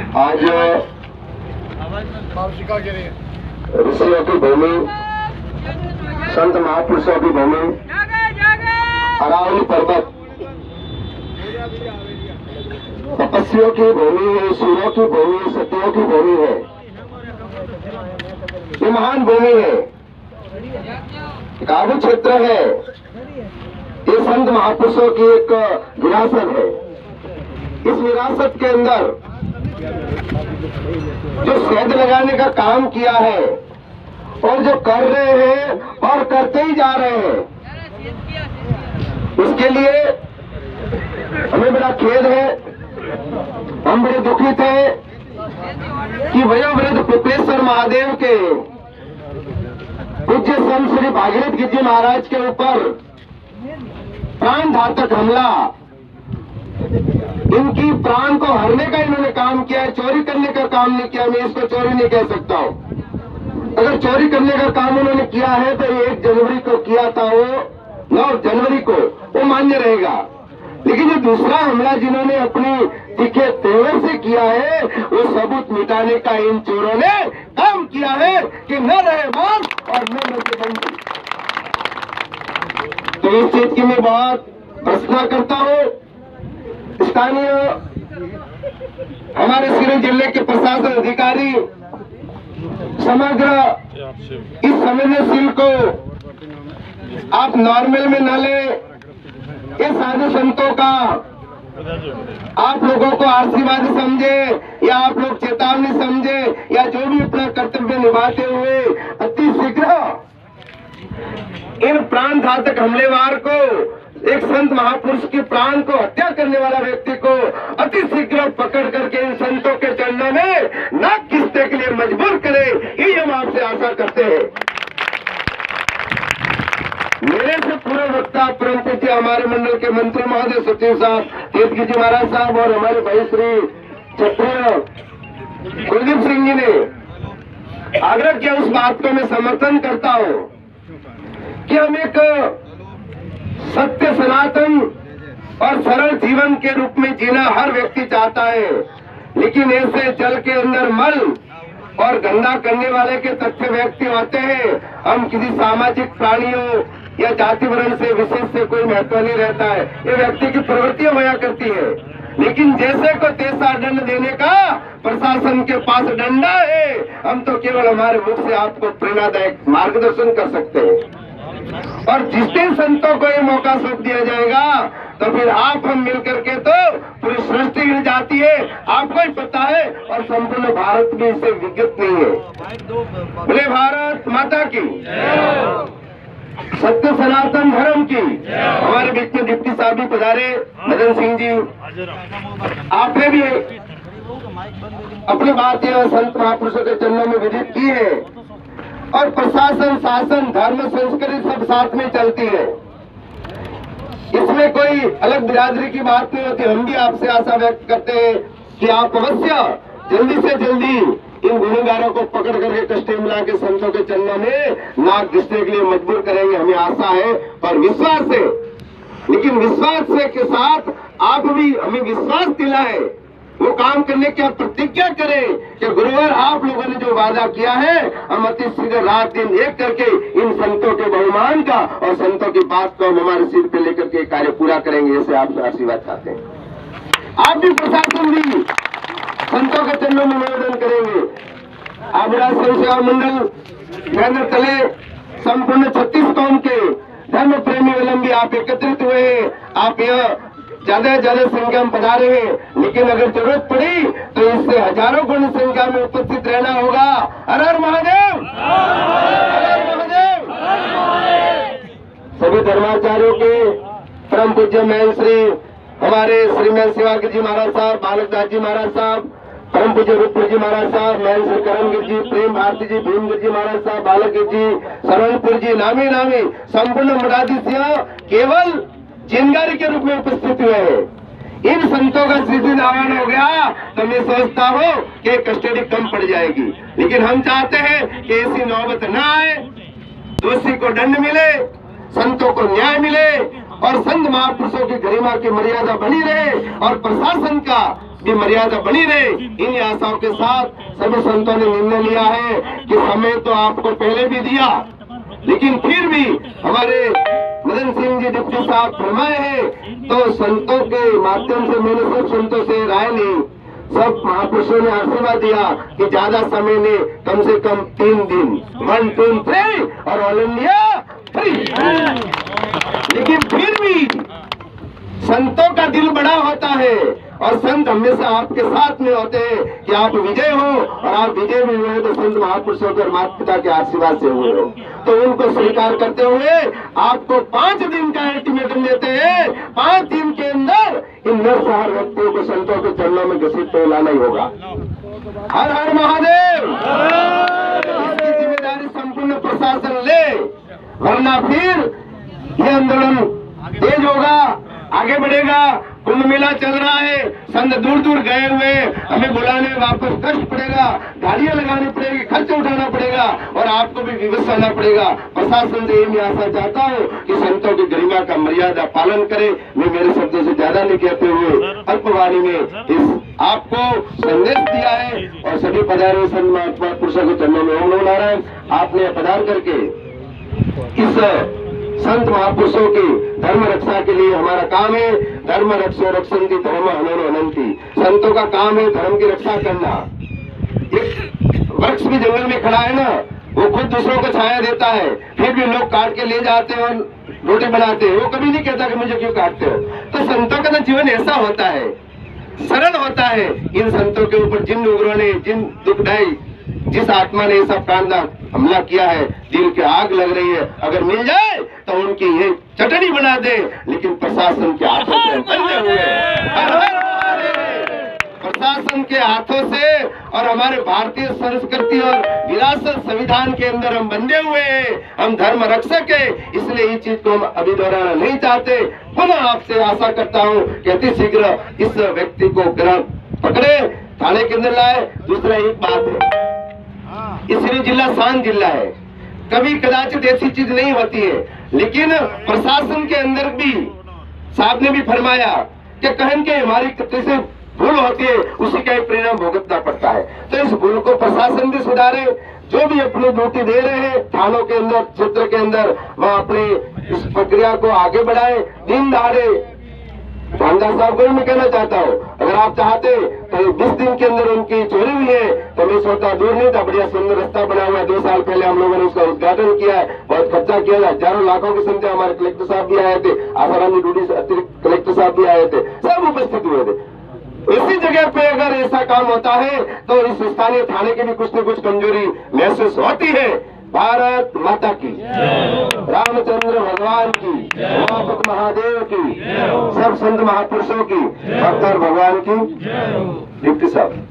आज ऋषियों की भूमि, संत महापुरुषों की भूमि, अरावली पर्वत तपस्वियों की भूमि है, सूर्यों की भूमि, सतियों की भूमि है। ये महान भूमि है, काबू क्षेत्र है। ये संत महापुरुषों की एक विरासत है। इस विरासत के अंदर जो शहद लगाने का काम किया है और जो कर रहे हैं और करते ही जा रहे हैं, उसके लिए हमें बड़ा खेद है। हम बड़े दुखित हैं कि वयोवृद्ध पुपेश्वर महादेव के पूज्य संत श्री भागीरथ गिरि जी महाराज के ऊपर प्राण घातक हमला, इनकी प्राण को हरने का इन्होंने काम किया है, चोरी करने का काम नहीं किया। मैं इसको चोरी नहीं कह सकता हूं। अगर चोरी करने का काम उन्होंने किया है तो 1 जनवरी को किया था, वो 9 जनवरी को, वो मान्य रहेगा। लेकिन जो दूसरा हमला जिन्होंने अपनी तीखे तेवर से किया है, वो सबूत मिटाने का इन चोरों ने काम किया है कि न रहे मांस और न नशेबंदी। तो इस चीज की मैं बहुत प्रश्न करता हूं। स्थानीय हमारे सिरोंज जिले के प्रशासन अधिकारी समग्र इस संवेदनशील को आप नॉर्मल में न ले। ये साधु संतों का आप लोगों को आशीर्वाद समझे या आप लोग चेतावनी समझे या जो भी अपना कर्तव्य निभाते हुए अति शीघ्र इन प्राण घातक हमलेवार को, एक संत महापुरुष के प्राण को हत्या करने वाला व्यक्ति को अति शीघ्र पकड़ करके इन संतों के चरणों में नाक घिसने के लिए मजबूर करे, ये हम आपसे आशा करते हैं। मेरे से पूर्व वक्ता परम पूज्य हमारे मंडल के मंत्री महोदय सचिव साहब तीर्थ गिरि जी महाराज साहब और हमारे भाई श्री क्षत्रिय कुलदीप सिंह जी ने आग्रह किया, उस बात को मैं समर्थन करता हूं कि हम एक सत्य सनातन और सरल जीवन के रूप में जीना हर व्यक्ति चाहता है। लेकिन ऐसे जल के अंदर मल और गंदा करने वाले के तथ्य व्यक्ति होते हैं। हम किसी सामाजिक प्राणियों या जाति वर्ण से विशेष से कोई महत्व नहीं रहता है, ये व्यक्ति की प्रवृत्तियां होया करती है। लेकिन जैसे को तैसा दंड देने का प्रशासन के पास डंडा है, हम तो केवल हमारे मुख से आपको प्रेरणादायक मार्गदर्शन कर सकते हैं। और जिस दिन संतों को ये मौका सौंप दिया जाएगा तो फिर आप हम मिलकर के तो पूरी सृष्टि गिर जाती है, आपको ही पता है। और संपूर्ण भारत भी इससे विज्ञत नहीं है। बोले भारत माता की, सत्य सनातन धर्म की। हमारे बीच में डिप्टी साहब भी पधारे, मदन सिंह जी, आपने भी अपनी बात संत महापुरुषों के चरणों में विदित की है। और प्रशासन, शासन, धर्म, संस्कृति सब साथ में चलती है। इसमें कोई अलग बिरादरी की बात नहीं होती। हम भी आपसे आशा व्यक्त करते हैं कि आप अवश्य जल्दी से जल्दी इन गुनहगारों को पकड़ करके कष्टे मिला के संतों के चरणों में नाक घिसने के लिए मजबूर करेंगे, हमें आशा है और विश्वास है। लेकिन विश्वास से के साथ आप भी हमें विश्वास दिलाए, वो काम करने की आप प्रतिज्ञा करें कि गुरुवार आप लोगों ने जो वादा किया है, हम अति शीघ्र रात दिन एक करके इन संतों के बहुमान का और संतों की बात को हम हमारे सिर पे लेकर के कार्य पूरा करेंगे। ऐसे आपसे आशीर्वाद चाहते हैं। आप भी प्रशासन भी संतों के चरणों में निवेदन करेंगे। आप राष्ट्रीय सेवा मंडल केंद्र तले संपूर्ण 36 कौम के धर्म प्रेमी अवलंबी आप एकत्रित हुए हैं। आप यह ज्यादा से ज्यादा संख्या में पधारे हैं। लेकिन अगर जरूरत पड़ी तो इससे हजारों गुण संख्या में उपस्थित रहना होगा। हर हर महादेव, हर हर महादेव। सभी धर्माचार्यों के परम पूज्य महंत श्री हमारे श्रीमैन सेवा गिरि जी महाराज साहब, बालक दास जी महाराज साहब, परम पूज्य रूपपुर जी महाराज साहब, महंत श्री करण गिरि जी, प्रेम भारती जी, भीम गिरि जी महाराज साहब, बालक गिरि जी, शरणपुर जी, नामी नामी संपूर्ण मठाधीश केवल जिनगारी के रूप में उपस्थित हुए हैं। इन संतों का स्थिति नारायण हो गया तो मैं सोचता हूँ कि कस्टडी कम पड़ जाएगी। लेकिन हम चाहते हैं कि ऐसी नौबत न आए, दोषी को दंड मिले, संतों को न्याय मिले और संत महापुरुषों की गरिमा की मर्यादा बनी रहे और प्रशासन का भी मर्यादा बनी रहे, इन आशाओं के साथ सभी संतों ने निर्णय लिया है कि समय तो आपको पहले भी दिया, लेकिन फिर भी हमारे मदन सिंह जी डिप्टी साहब फरमाए हैं, तो संतों के माध्यम से मैंने सब संतों से राय ली, सब महापुरुषों ने आशीर्वाद दिया कि ज्यादा समय ने कम से कम 3 दिन 1 2 3 और ऑल इंडिया फ्री। लेकिन फिर भी संतों का दिल बड़ा होता है और संत हमेशा आपके साथ में होते हैं कि आप विजय हो, और आप विजय भी हुए तो संत महापुरुषों के और माता पिता के आशीर्वाद से हुए हो। तो उनको स्वीकार करते हुए आपको 5 दिन का अल्टीमेटम देते हैं। 5 दिन के अंदर इन नरसंहार व्यक्तियों को संतों के चरणों में घसीट कर लाना ही होगा। हर हर महादेव। इसकी जिम्मेदारी संपूर्ण प्रशासन ले, वरना फिर ये आंदोलन तेज होगा, आगे बढ़ेगा। कुंभ मेला चल रहा है, संत दूर दूर गए हुए, हमें बुलाने में वापस कष्ट पड़ेगा, गाड़ियां लगानी पड़ेगी, खर्च उठाना पड़ेगा और आपको भी विवश रहना पड़ेगा। प्रशासन से यही आशा चाहता हूँ कि संतों की गरिमा का मर्यादा पालन करे। मैं मेरे शब्दों से ज्यादा नहीं कहते हुए अल्पवाणी में इस आपको संदेश दिया है और सभी पधारे संत महापुरुषों के चरणों में ओम नमो नारायण। आपने पधार करके इस संत महापुरुषों की धर्म रक्षा के लिए हमारा काम है। धर्म रक्षो रक्षन्ति धर्म हननो हनन्ति। संतों का काम है धर्म की रक्षा करना। एक वृक्ष भी जंगल में खड़ा है ना, वो खुद दूसरों को छाया देता है, फिर भी लोग काट के ले जाते हैं और रोटी बनाते हैं। वो कभी नहीं कहता कि मुझे क्यों काटते हो। तो संतों का जीवन ऐसा होता है, सरल होता है। इन संतों के ऊपर जिन उग्रों ने, जिन दुखदाई, जिस आत्मा ने ऐसा प्राणदान हमला किया है, दिल की आग लग रही है, अगर मिल जाए तो उनकी ये चटनी बना दे, लेकिन प्रशासन के हाथों से बंधे हुए, प्रशासन के हाथों से और हमारे भारतीय संस्कृति और विरासत संविधान के अंदर हम बंधे हुए हैं। हम धर्म रक्षक है, इसलिए इस चीज को हम अभी दोहराना नहीं चाहते। पुनः आपसे आशा करता हूँ कि अति शीघ्र इस व्यक्ति को पकड़े, थाने के अंदर लाए। दूसरा एक बात है, इसलिए जिला शांत जिला है, कभी कदाचित ऐसी चीज नहीं होती है, लेकिन प्रशासन के अंदर भी साहब ने भी फरमाया कि कहन के हमारी कैसे भूल होती है, उसी का ही परिणाम भुगतना पड़ता है। तो इस भूल को प्रशासन भी सुधारे, जो भी अपनी ड्यूटी दे रहे हैं थानों के अंदर, क्षेत्र के अंदर, वह अपनी इस प्रक्रिया को आगे बढ़ाए। दिन दहाड़े रामदास साहब को मैं कहना चाहता हूँ, अगर आप चाहते तो 20 दिन के अंदर उनकी चोरी हुई है तो मैं सोचता दूर नहीं था, बढ़िया सुंदर रास्ता बना हुआ है। 2 साल पहले हम लोगों ने उसका उद्घाटन किया है, बहुत खर्चा किया है, हजारों लाखों की संख्या। हमारे कलेक्टर साहब भी आए थे, आसाराम जी डूडी अतिरिक्त कलेक्टर साहब भी आए थे, सब उपस्थित हुए थे। इसी जगह पे अगर ऐसा काम होता है तो इस स्थानीय थाने की भी कुछ न कुछ कमजोरी महसूस होती है। भारत माता की, रामचंद्र भगवान की, उमापति महादेव की, सब संत महापुरुषों की, भक्त भगवान की। डिप्टी साहब